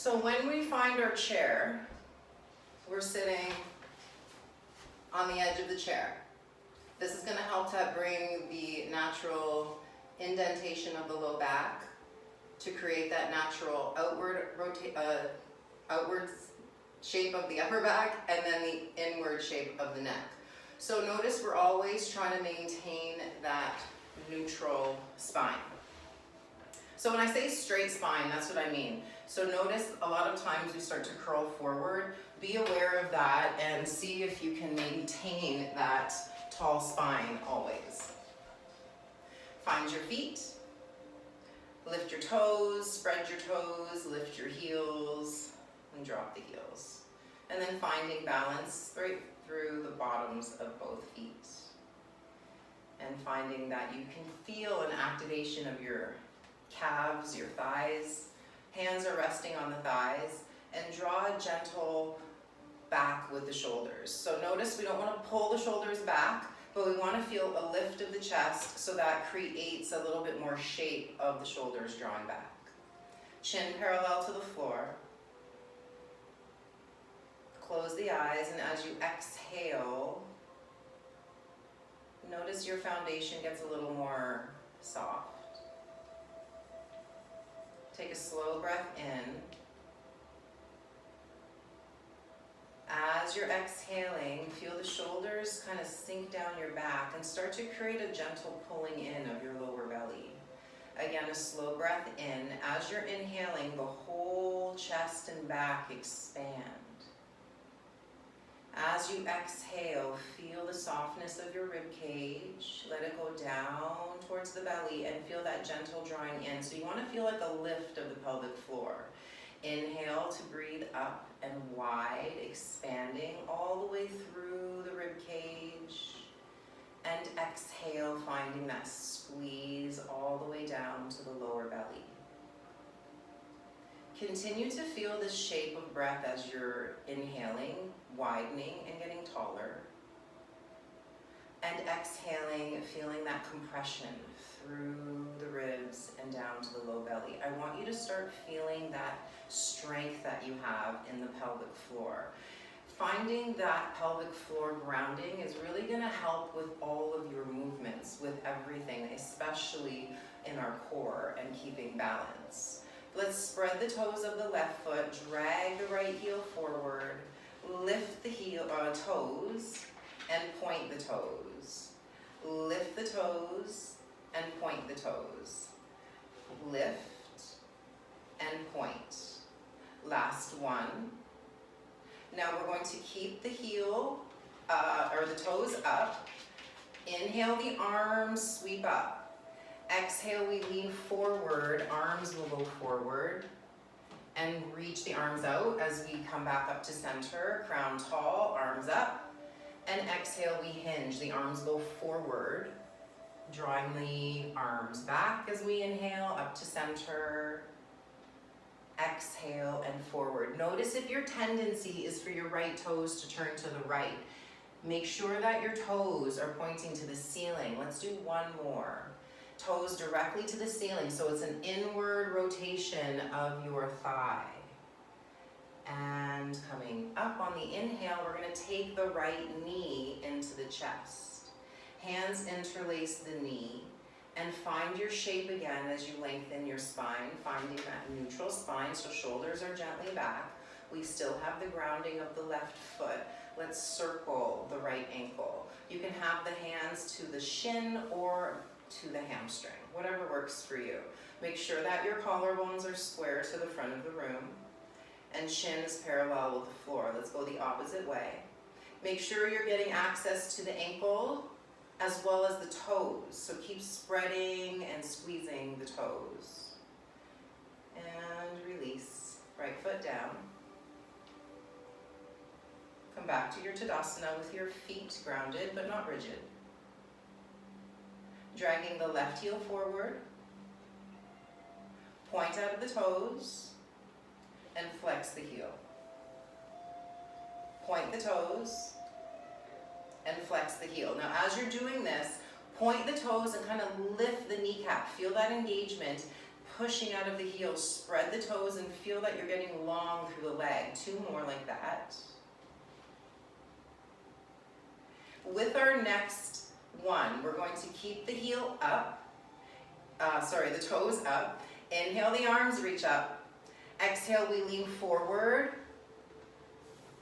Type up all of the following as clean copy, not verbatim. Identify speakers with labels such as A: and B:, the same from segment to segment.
A: So when we find our chair, we're sitting on the edge of the chair. This is going to help to bring the natural indentation of the low back to create that natural outward shape of the upper back and then the inward shape of the neck. So notice we're always trying to maintain that neutral spine. So when I say straight spine, that's what I mean. So notice a lot of times we start to curl forward. Be aware of that and see if you can maintain that tall spine always. Find your feet. Lift your toes, spread your toes, lift your heels, and drop the heels. And then finding balance right through the bottoms of both feet. And finding that you can feel an activation of your calves, your thighs. Hands are resting on the thighs. And draw a gentle back with the shoulders. So notice we don't want to pull the shoulders back, but we want to feel a lift of the chest so that creates a little bit more shape of the shoulders drawing back. Chin parallel to the floor. Close the eyes, and as you exhale, notice your foundation gets a little more soft. Take a slow breath in. As you're exhaling, feel the shoulders kind of sink down your back and start to create a gentle pulling in of your lower belly. Again, a slow breath in. As you're inhaling, the whole chest and back expand. As you exhale, feel the softness of your rib cage. Let it go down towards the belly and feel that gentle drawing in. So you want to feel like a lift of the pelvic floor. Inhale to breathe up and wide, expanding all the way through the rib cage. And exhale, finding that squeeze all the way down to the lower belly. Continue to feel this shape of breath as you're inhaling, widening and getting taller. And exhaling, feeling that compression through the ribs and down to the low belly. I want you to start feeling that strength that you have in the pelvic floor. Finding that pelvic floor grounding is really going to help with all of your movements, with everything, especially in our core and keeping balance. Let's spread the toes of the left foot, drag the right heel forward, lift the toes and point the toes. Lift the toes and point the toes. Lift and point. Last one. Now we're going to keep the heel or the toes up. Inhale, the arms sweep up. Exhale, we lean forward, arms will go forward, and reach the arms out as we come back up to center, crown tall, arms up, and exhale, we hinge, the arms go forward, drawing the arms back as we inhale, up to center, exhale, and forward. Notice if your tendency is for your right toes to turn to the right. Make sure that your toes are pointing to the ceiling. Let's do one more. Toes directly to the ceiling, so it's an inward rotation of your thigh. And coming up on the inhale, we're going to take the right knee into the chest. Hands interlace the knee and find your shape again as you lengthen your spine, finding that neutral spine, so shoulders are gently back. We still have the grounding of the left foot. Let's circle the right ankle. You can have the hands to the shin or to the hamstring, whatever works for you. Make sure that your collarbones are square to the front of the room and chin is parallel with the floor. Let's go the opposite way. Make sure you're getting access to the ankle as well as the toes. So keep spreading and squeezing the toes. And release. Right foot down. Come back to your Tadasana with your feet grounded but not rigid. Dragging the left heel forward, point out of the toes, and flex the heel. Point the toes, and flex the heel. Now as you're doing this, point the toes and kind of lift the kneecap. Feel that engagement. pushing out of the heel. Spread the toes and feel that you're getting long through the leg. 2 more like that. With our next one, we're going to keep the heel up, the toes up. Inhale, the arms reach up. Exhale, we lean forward,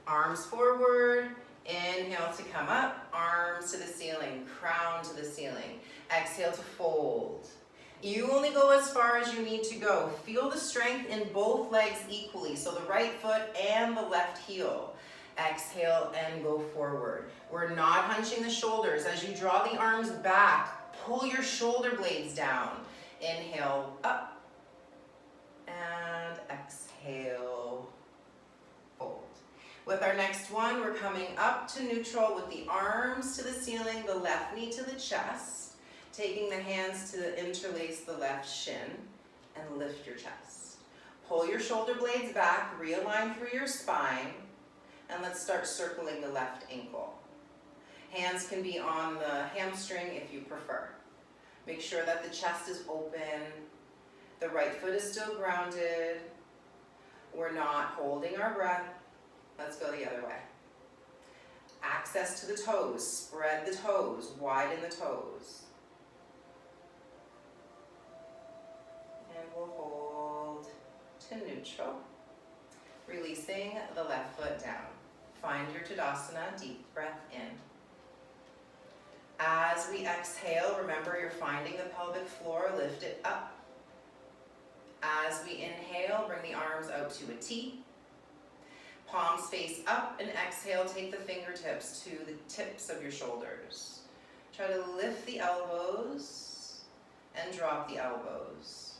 A: arms forward. Inhale to come up, arms to the ceiling, crown to the ceiling. Exhale to fold. You only go as far as you need to go. Feel the strength in both legs equally, so the right foot and the left heel. Exhale and go forward. We're not hunching the shoulders. As you draw the arms back, pull your shoulder blades down. Inhale, up, and exhale, fold. With our next one, we're coming up to neutral with the arms to the ceiling, the left knee to the chest, taking the hands to interlace the left shin and lift your chest. Pull your shoulder blades back, realign through your spine, and let's start circling the left ankle. Hands can be on the hamstring if you prefer. Make sure that the chest is open, the right foot is still grounded, we're not holding our breath. Let's go the other way. Access to the toes, spread the toes, widen the toes. And we'll hold to neutral. Releasing the left foot down. Find your Tadasana, deep breath in. As we exhale, remember you're finding the pelvic floor, lift it up. As we inhale, bring the arms out to a T. Palms face up, and exhale, take the fingertips to the tips of your shoulders. Try to lift the elbows and drop the elbows.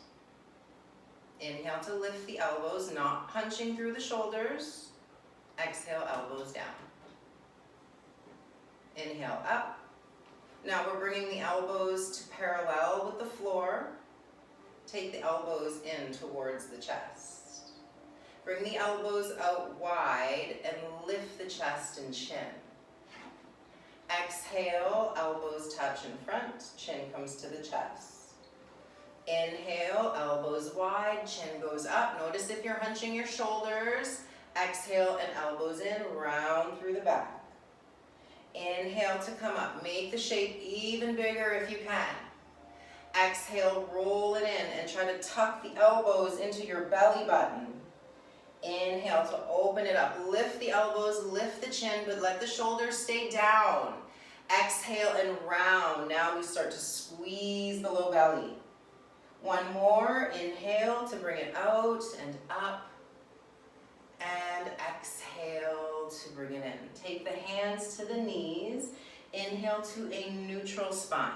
A: Inhale to lift the elbows, not punching through the shoulders. Exhale, elbows down. Inhale, up. Now we're bringing the elbows to parallel with the floor. Take the elbows in towards the chest. Bring the elbows out wide and lift the chest and chin. Exhale, elbows touch in front, chin comes to the chest. Inhale, elbows wide, chin goes up. Notice if you're hunching your shoulders. Exhale and elbows in, round through the back. Inhale to come up. Make the shape even bigger if you can. Exhale, roll it in and try to tuck the elbows into your belly button. Inhale to open it up. Lift the elbows, lift the chin, but let the shoulders stay down. Exhale and round. Now we start to squeeze the low belly. One more. Inhale to bring it out and up. And exhale to bring it in. Take the hands to the knees. Inhale to a neutral spine.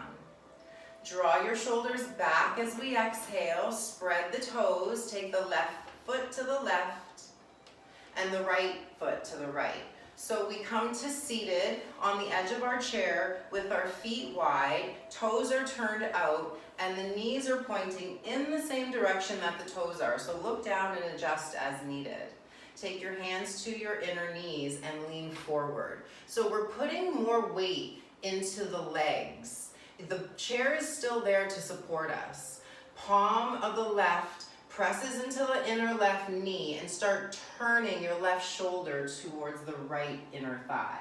A: Draw your shoulders back as we exhale. Spread the toes. Take the left foot to the left and the right foot to the right. So we come to seated on the edge of our chair with our feet wide, toes are turned out, and the knees are pointing in the same direction that the toes are. So look down and adjust as needed. Take your hands to your inner knees and lean forward. So we're putting more weight into the legs. The chair is still there to support us. Palm of the left presses into the inner left knee and start turning your left shoulder towards the right inner thigh.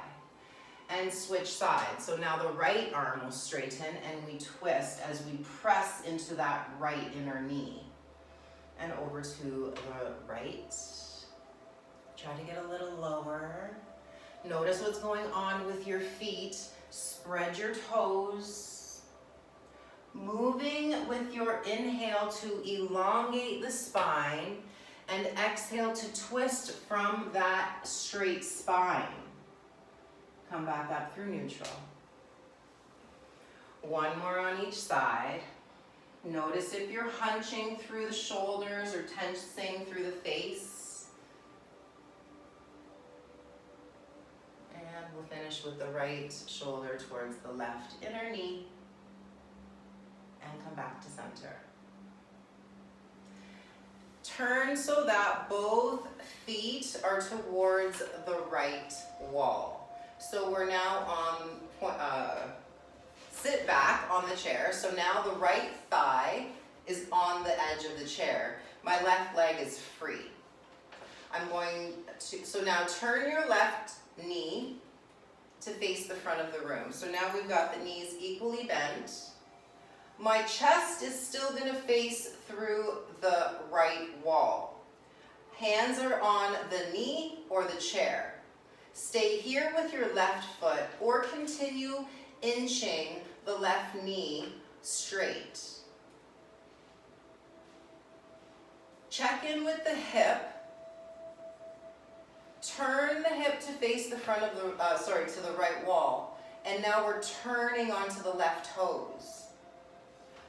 A: And switch sides. So now the right arm will straighten and we twist as we press into that right inner knee. And over to the right. Try to get a little lower. Notice what's going on with your feet. Spread your toes. Moving with your inhale to elongate the spine and exhale to twist from that straight spine. Come back up through neutral. One more on each side. Notice if you're hunching through the shoulders or tensing through the face. And we'll finish with the right shoulder towards the left inner knee. And come back to center. Turn so that both feet are towards the right wall. So we're now on, sit back on the chair. So now the right thigh is on the edge of the chair. My left leg is free. I'm going to, so now turn your left knee to face the front of the room. So now we've got the knees equally bent. My chest is still going to face through the right wall. Hands are on the knee or the chair. Stay here with your left foot or continue inching the left knee straight. Check in with the hip. Turn the hip to face the front of the, to the right wall. And now we're turning onto the left toes.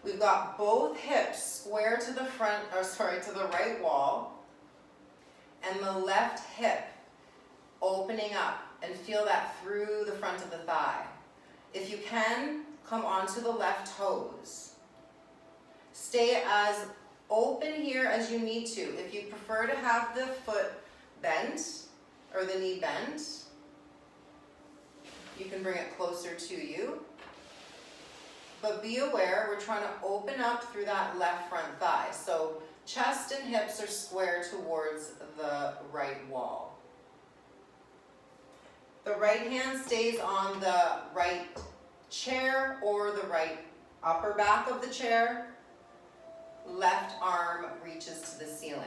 A: We've got both hips square to the front, to the right wall. And the left hip opening up, and feel that through the front of the thigh. If you can, come onto the left toes. Stay as open here as you need to. If you prefer to have the foot bent, or the knee bent, you can bring it closer to you. But be aware, we're trying to open up through that left front thigh. So chest and hips are square towards the right wall. The right hand stays on the right chair or the right upper back of the chair. Left arm reaches to the ceiling.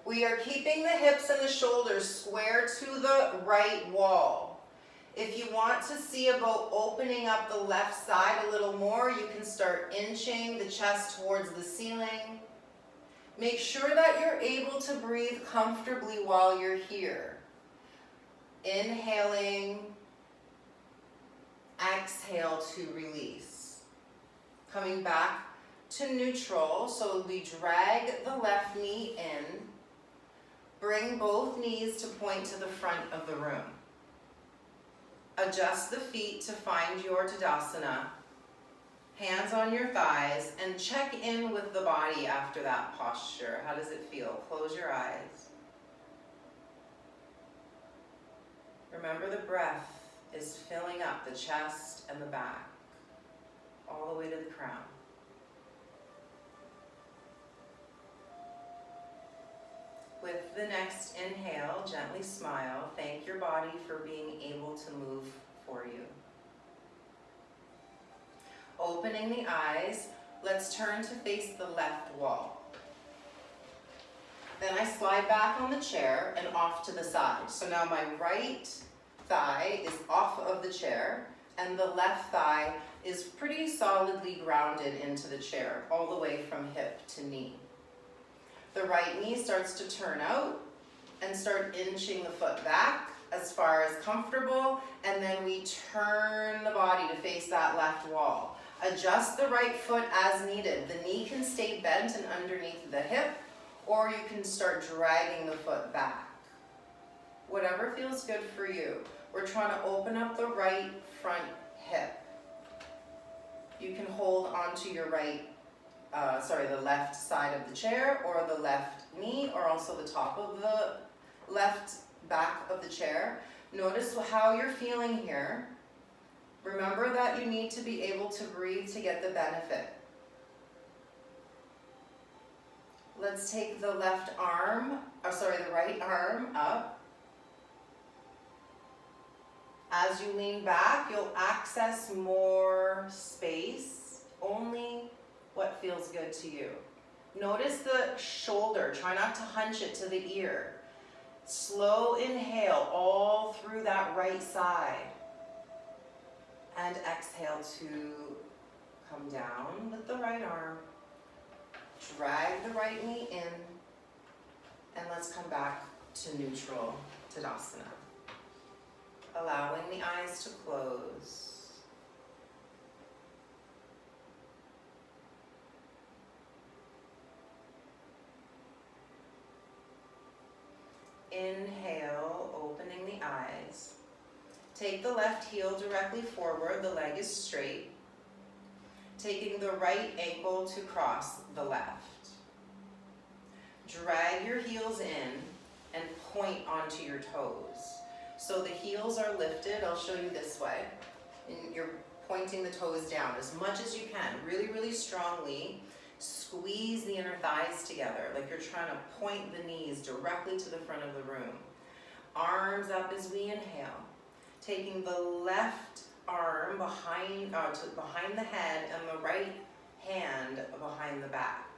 A: We are keeping the hips and the shoulders square to the right wall. If you want to see about opening up the left side a little more, you can start inching the chest towards the ceiling. Make sure that you're able to breathe comfortably while you're here. Inhaling, exhale to release. Coming back to neutral, so we drag the left knee in. Bring both knees to point to the front of the room. Adjust the feet to find your Tadasana. Hands on your thighs, and check in with the body after that posture. How does it feel? Close your eyes. Remember, the breath is filling up the chest and the back, all the way to the crown. With the next inhale, gently smile. Thank your body for being able to move for you. Opening the eyes, let's turn to face the left wall. Then I slide back on the chair and off to the side. So now my right thigh is off of the chair and the left thigh is pretty solidly grounded into the chair, all the way from hip to knee. The right knee starts to turn out and start inching the foot back as far as comfortable, and then we turn the body to face that left wall. Adjust the right foot as needed. The knee can stay bent and underneath the hip, or you can start dragging the foot back. Whatever feels good for you. We're trying to open up the right front hip. You can hold onto your the left side of the chair, or the left knee, or also the top of the left back of the chair. Notice how you're feeling here. Remember that you need to be able to breathe to get the benefit. Let's take the right arm up. As you lean back, you'll access more space, only what feels good to you. Notice the shoulder, try not to hunch it to the ear. Slow inhale all through that right side. And exhale to come down with the right arm. Drag the right knee in. And let's come back to neutral Tadasana. Allowing the eyes to close. Inhale, opening the eyes. Take the left heel directly forward, the leg is straight. Taking the right ankle to cross the left. Drag your heels in and point onto your toes. So the heels are lifted, I'll show you this way. And you're pointing the toes down as much as you can, really, really strongly. squeeze the inner thighs together, like you're trying to point the knees directly to the front of the room. Arms up as we inhale. Taking the left arm behind the head and the right hand behind the back.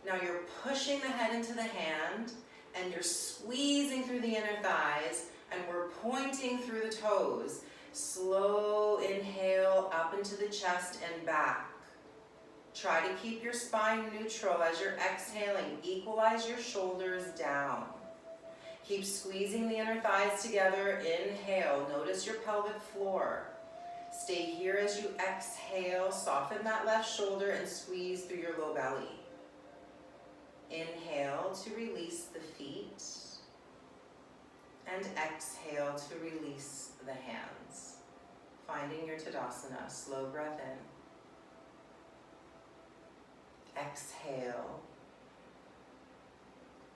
A: Now you're pushing the head into the hand and you're squeezing through the inner thighs and we're pointing through the toes. Slow inhale up into the chest and back. Try to keep your spine neutral as you're exhaling. Equalize your shoulders down. Keep squeezing the inner thighs together. Inhale. Notice your pelvic floor. Stay here as you exhale. Soften that left shoulder and squeeze through your low belly. Inhale to release the feet. And exhale to release the hands. Finding your Tadasana. Slow breath in. Exhale.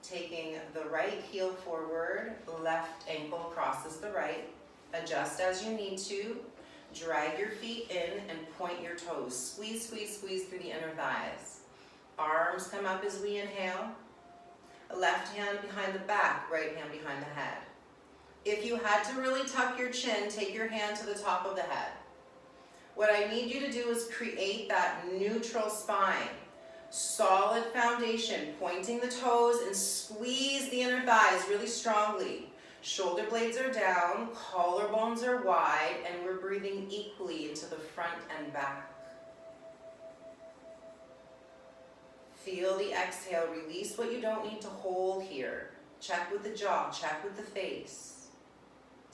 A: Taking the right heel forward, left ankle crosses the right. Adjust as you need to. Drag your feet in and point your toes. Squeeze, squeeze, squeeze through the inner thighs. Arms come up as we inhale. Left hand behind the back, right hand behind the head. If you had to really tuck your chin, take your hand to the top of the head. What I need you to do is create that neutral spine. Solid foundation, pointing the toes and squeeze the inner thighs really strongly. Shoulder blades are down, collarbones are wide, and we're breathing equally into the front and back. Feel the exhale, release what you don't need to hold here. Check with the jaw, check with the face.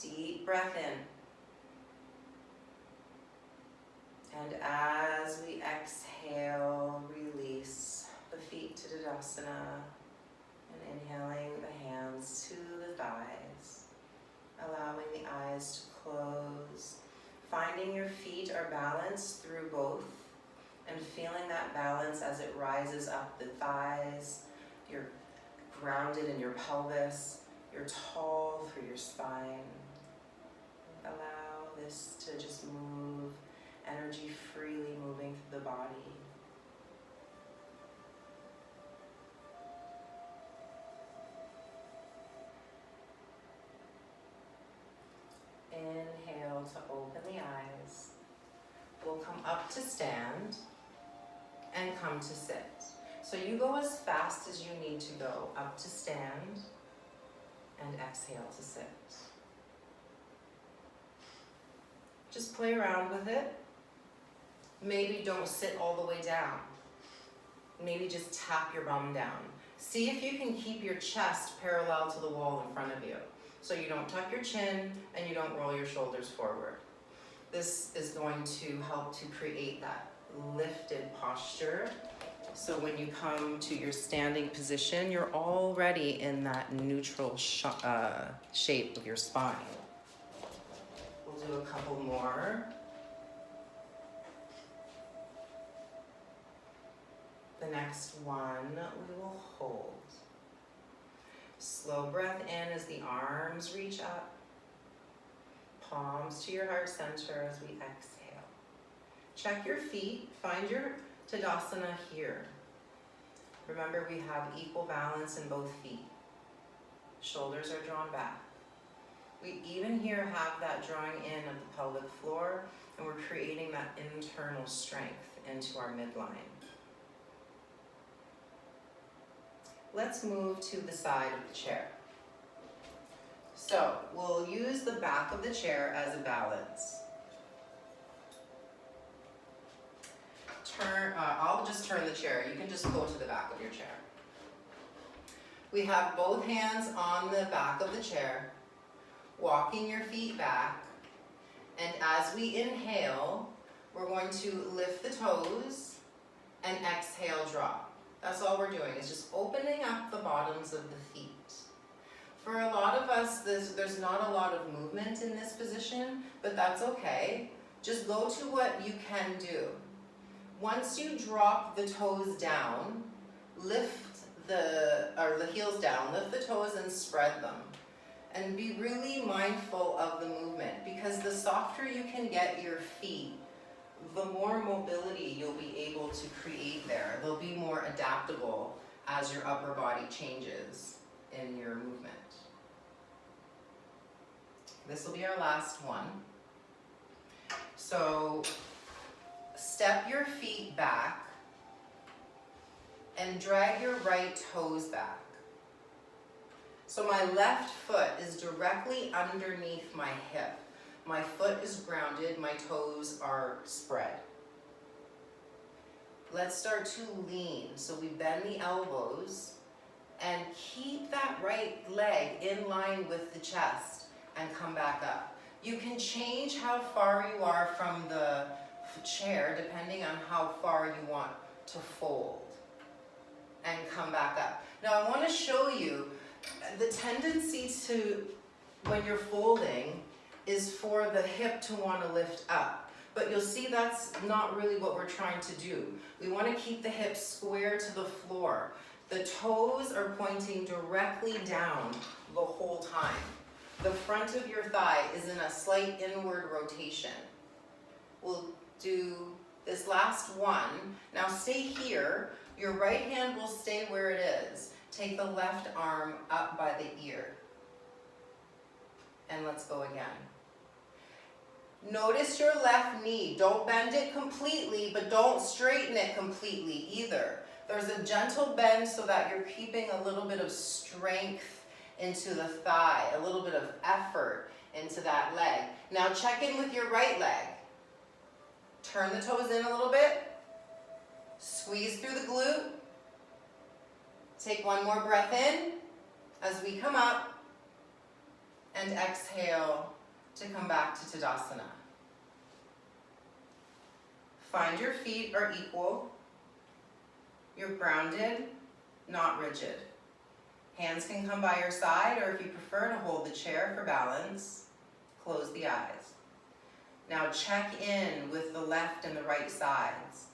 A: Deep breath in. And as we exhale, release the feet to Tadasana and inhaling the hands to the thighs, allowing the eyes to close, finding your feet are balanced through both and feeling that balance as it rises up the thighs. You're grounded in your pelvis, you're tall through your spine. Allow this to just move. Energy freely moving through the body. Inhale to open the eyes. We'll come up to stand and come to sit. So you go as fast as you need to go. Up to stand and exhale to sit. Just play around with it. Maybe don't sit all the way down. Maybe just tap your bum down. See if you can keep your chest parallel to the wall in front of you. So you don't tuck your chin and you don't roll your shoulders forward. This is going to help to create that lifted posture. So when you come to your standing position, you're already in that neutral shape of your spine. We'll do a couple more. The next one we will hold. Slow breath in as the arms reach up. Palms to your heart center as we exhale. Check your feet. Find your Tadasana here. Remember, we have equal balance in both feet. Shoulders are drawn back. We even here have that drawing in of the pelvic floor, and we're creating that internal strength into our midline. Let's move to the side of the chair. So we'll use the back of the chair as a balance. I'll just turn the chair. You can just go to the back of your chair. We have both hands on the back of the chair, walking your feet back. And as we inhale, we're going to lift the toes and exhale, drop. That's all we're doing, is just opening up the bottoms of the feet. For a lot of us, there's not a lot of movement in this position, but that's okay. Just go to what you can do. Once you drop the toes down, lift the heels down, lift the toes and spread them. And be really mindful of the movement, because the softer you can get your feet, the more mobility you'll be able to create there. They'll be more adaptable as your upper body changes in your movement. This will be our last one. So step your feet back and drag your right toes back. So my left foot is directly underneath my hip. My foot is grounded, my toes are spread. Let's start to lean. So we bend the elbows and keep that right leg in line with the chest and come back up. You can change how far you are from the chair depending on how far you want to fold and come back up. Now I want to show you the tendency to, when you're folding, is for the hip to want to lift up. But you'll see that's not really what we're trying to do. We want to keep the hips square to the floor. The toes are pointing directly down the whole time. The front of your thigh is in a slight inward rotation. We'll do this last one. Now stay here. Your right hand will stay where it is. Take the left arm up by the ear. And let's go again. Notice your left knee. Don't bend it completely, but don't straighten it completely either. There's a gentle bend so that you're keeping a little bit of strength into the thigh, a little bit of effort into that leg. Now check in with your right leg. Turn the toes in a little bit. Squeeze through the glute. Take one more breath in as we come up, and exhale to come back to Tadasana. Find your feet are equal. You're grounded, not rigid. Hands can come by your side, or if you prefer to hold the chair for balance, close the eyes. Now check in with the left and the right sides.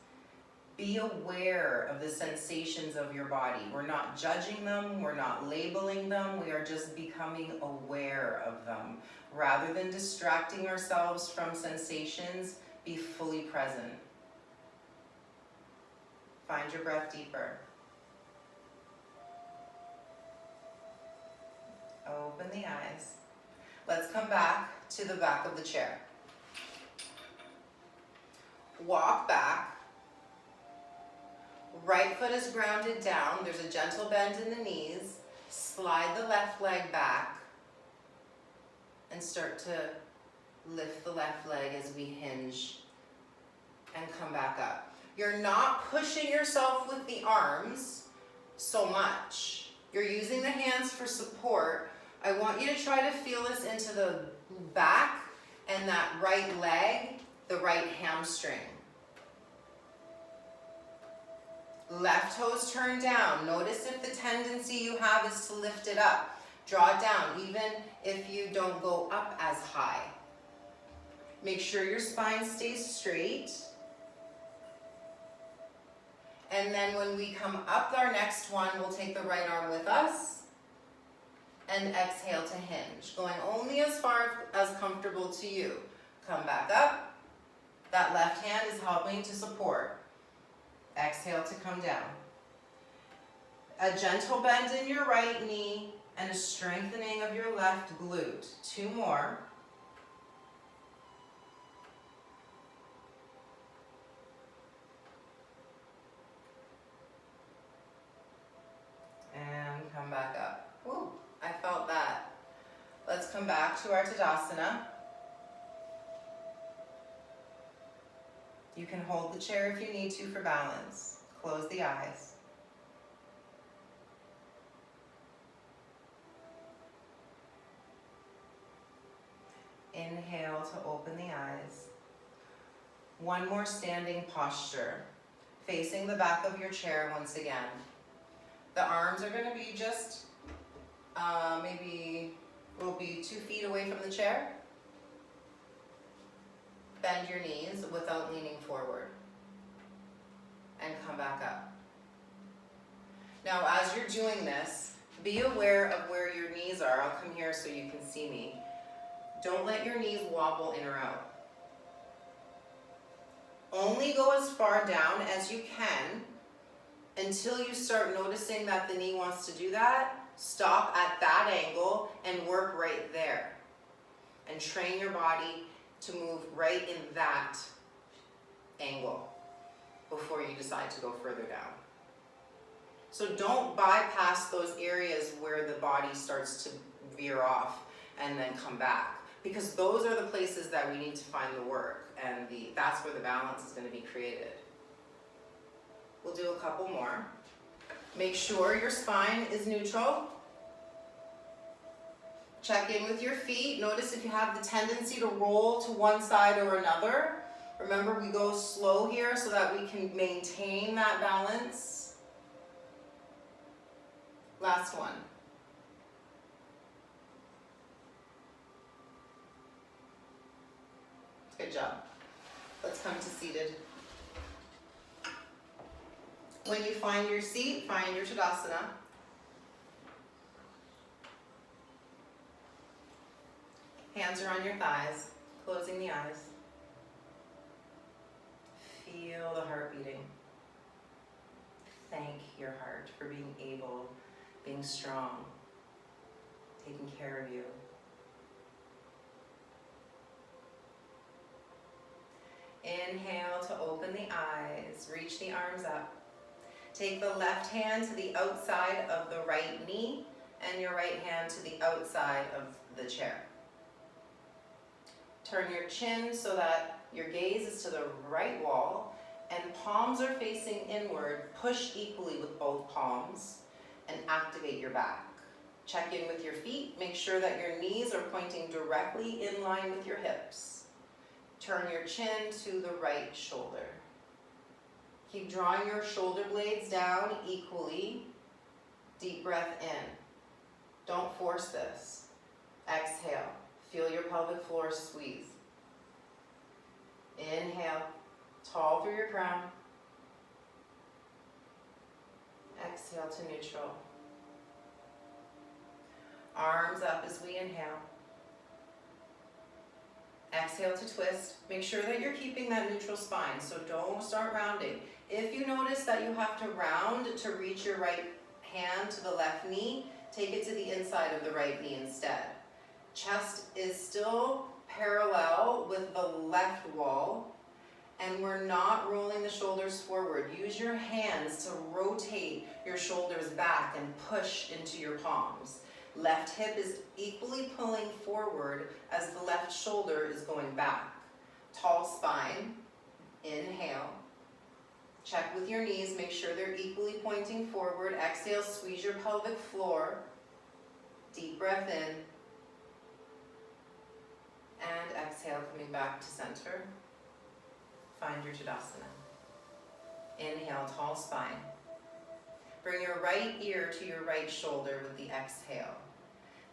A: Be aware of the sensations of your body. We're not judging them, we're not labeling them, we are just becoming aware of them. Rather than distracting ourselves from sensations, be fully present. Find your breath deeper. Open the eyes. Let's come back to the back of the chair. Walk back. Right foot is grounded down. There's a gentle bend in the knees. Slide the left leg back and start to lift the left leg as we hinge and come back up. You're not pushing yourself with the arms so much. You're using the hands for support. I want you to try to feel this into the back and that right leg, the right hamstring. Left toes turn down. Notice if the tendency you have is to lift it up. Draw it down, even if you don't go up as high. Make sure your spine stays straight. And then when we come up our next one, we'll take the right arm with us and exhale to hinge, going only as far as comfortable to you. Come back up. That left hand is helping to support. Exhale to come down. A gentle bend in your right knee and a strengthening of your left glute. 2 more. And come back up. Woo, I felt that. Let's come back to our Tadasana. You can hold the chair if you need to for balance. Close the eyes. Inhale to open the eyes. One more standing posture, facing the back of your chair once again. The arms are going to be just, maybe will be 2 feet away from the chair. Bend your knees without leaning forward. And come back up. Now, as you're doing this, be aware of where your knees are. I'll come here so you can see me. Don't let your knees wobble in or out. Only go as far down as you can Until you start noticing that the knee wants to do that, stop at that angle and work right there. And train your body to move right in that angle before you decide to go further down. So don't bypass those areas where the body starts to veer off and then come back, because those are the places that we need to find the work, and that's where the balance is going to be created. We'll do a couple more. Make sure your spine is neutral. Check in with your feet. Notice if you have the tendency to roll to one side or another. Remember, we go slow here so that we can maintain that balance. Last one. Good job. Let's come to seated. When you find your seat, find your Tadasana. Hands are on your thighs, closing the eyes. Feel the heart beating. Thank your heart for being able, being strong, taking care of you. Inhale to open the eyes, reach the arms up. Take the left hand to the outside of the right knee and your right hand to the outside of the chair. Turn your chin so that your gaze is to the right wall and palms are facing inward. Push equally with both palms and activate your back. Check in with your feet. Make sure that your knees are pointing directly in line with your hips. Turn your chin to the right shoulder. Keep drawing your shoulder blades down equally. Deep breath in. Don't force this. Exhale. Feel your pelvic floor squeeze. Inhale. Tall through your crown. Exhale to neutral. Arms up as we inhale. Exhale to twist. Make sure that you're keeping that neutral spine, so don't start rounding. If you notice that you have to round to reach your right hand to the left knee, take it to the inside of the right knee instead. Chest is still parallel with the left wall, and we're not rolling the shoulders forward. Use your hands to rotate your shoulders back and push into your palms. Left hip is equally pulling forward as the left shoulder is going back. Tall spine. Inhale. Check with your knees. Make sure they're equally pointing forward. Exhale, squeeze your pelvic floor. Deep breath in. And exhale, coming back to center. Find your Tadasana. Inhale, tall spine. Bring your right ear to your right shoulder with the exhale.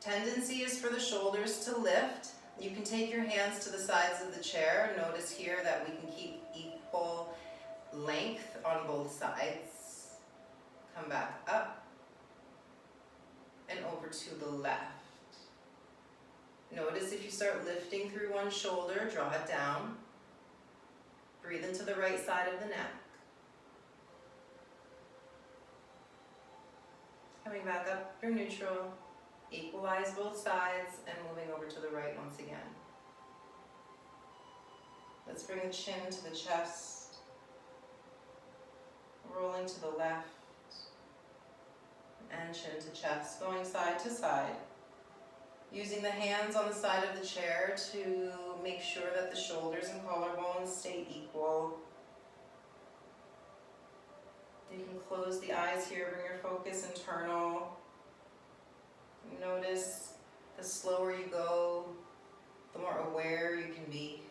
A: Tendency is for the shoulders to lift. You can take your hands to the sides of the chair. Notice here that we can keep equal length on both sides. Come back up and over to the left. Notice if you start lifting through one shoulder, draw it down. Breathe into the right side of the neck. Coming back up through neutral. Equalize both sides and moving over to the right once again. Let's bring the chin to the chest. Rolling to the left. And chin to chest, going side to side. Using the hands on the side of the chair to make sure that the shoulders and collarbones stay equal. You can close the eyes here, bring your focus internal. Notice the slower you go, the more aware you can be.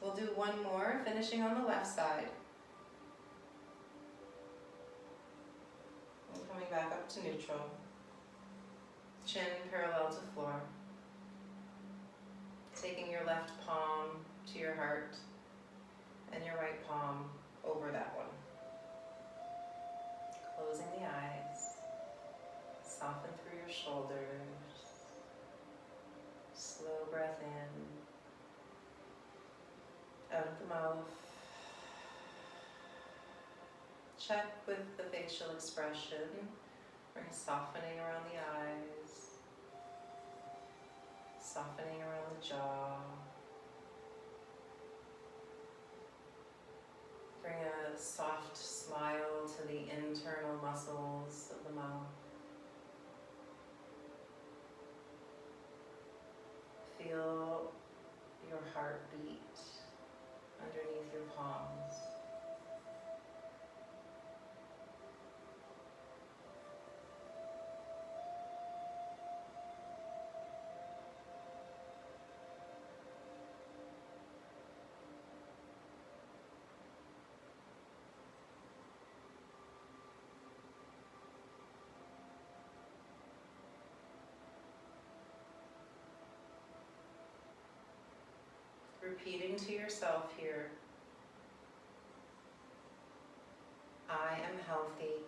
A: We'll do one more, finishing on the left side. And coming back up to neutral. Chin parallel to floor. Taking your left palm to your heart and your right palm over that one. Closing the eyes. Soften through your shoulders. Slow breath in. mouth. Check with the facial expression. Bring softening around the eyes, softening around the jaw. Bring a soft smile to the internal muscles of the mouth. Feel your heart beat underneath your palms. Repeating to yourself here, I am healthy.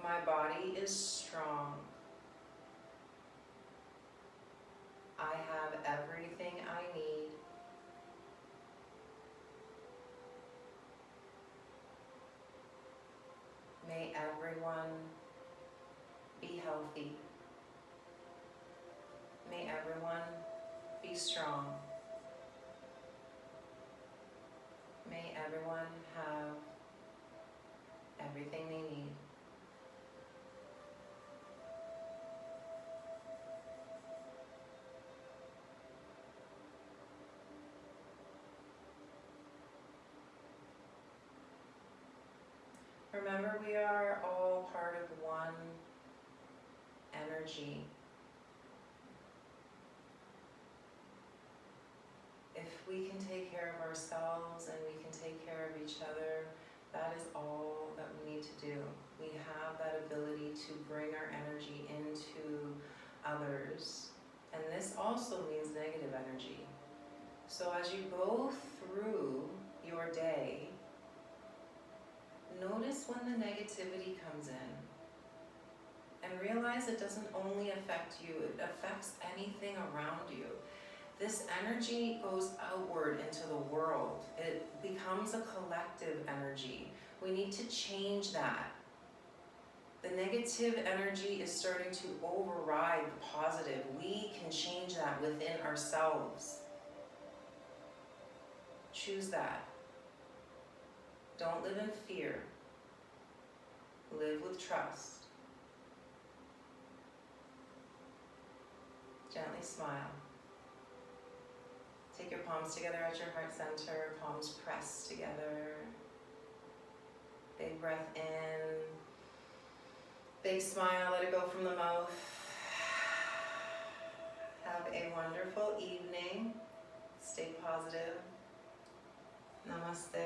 A: My body is strong. I have everything I need. May everyone be healthy. May everyone be strong. May everyone have everything they need. Remember, we are all part of one energy. If we can take care of ourselves and we can take care of each other, that is all that we need to do. We have that ability to bring our energy into others. And this also means negative energy. So as you go through your day, notice when the negativity comes in. And realize it doesn't only affect you, it affects anything around you. This energy goes outward into the world. It becomes a collective energy. We need to change that. The negative energy is starting to override the positive. We can change that within ourselves. Choose that. Don't live in fear. Live with trust. Gently smile. Take your palms together at your heart center, palms pressed together. Big breath in. Big smile, let it go from the mouth. Have a wonderful evening. Stay positive. Namaste.